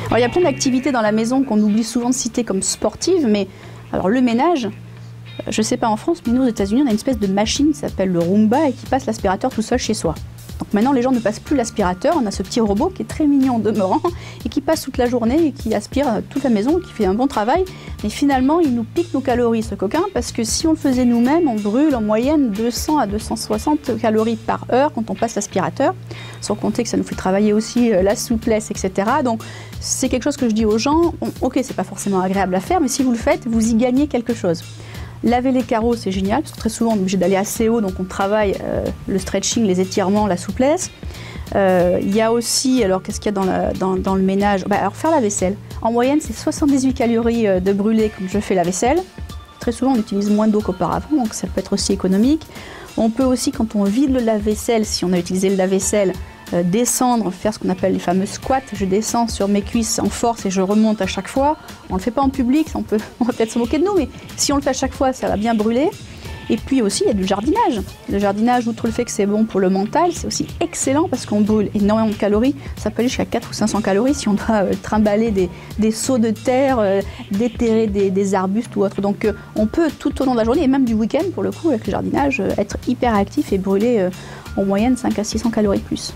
Alors, il y a plein d'activités dans la maison qu'on oublie souvent de citer comme sportives, mais alors le ménage, je ne sais pas en France, mais nous aux États-Unis, on a une espèce de machine qui s'appelle le Roomba et qui passe l'aspirateur tout seul chez soi. Donc maintenant, les gens ne passent plus l'aspirateur, on a ce petit robot qui est très mignon en demeurant et qui passe toute la journée et qui aspire toute la maison, qui fait un bon travail. Mais finalement, il nous pique nos calories, ce coquin, parce que si on le faisait nous-mêmes, on brûle en moyenne 200 à 260 calories par heure quand on passe l'aspirateur, sans compter que ça nous fait travailler aussi la souplesse, etc. Donc c'est quelque chose que je dis aux gens, ok, c'est pas forcément agréable à faire, mais si vous le faites, vous y gagnez quelque chose. Laver les carreaux, c'est génial, parce que très souvent on est obligé d'aller assez haut, donc on travaille le stretching, les étirements, la souplesse. Il y a aussi, alors qu'est-ce qu'il y a dans le ménage? Alors faire la vaisselle. En moyenne, c'est 78 calories de brûlées quand je fais la vaisselle. Très souvent, on utilise moins d'eau qu'auparavant, donc ça peut être aussi économique. On peut aussi, quand on vide le lave-vaisselle, si on a utilisé le lave-vaisselle, descendre, faire ce qu'on appelle les fameux squats. Je descends sur mes cuisses en force et je remonte à chaque fois. On ne le fait pas en public, on va peut-être se moquer de nous, mais si on le fait à chaque fois, ça va bien brûler. Et puis aussi, il y a du jardinage. Le jardinage, outre le fait que c'est bon pour le mental, c'est aussi excellent parce qu'on brûle énormément de calories. Ça peut aller jusqu'à 400 ou 500 calories si on doit trimballer des seaux de terre, déterrer des arbustes ou autre. Donc on peut tout au long de la journée, et même du week-end pour le coup, avec le jardinage, être hyper actif et brûler en moyenne 500 à 600 calories de plus.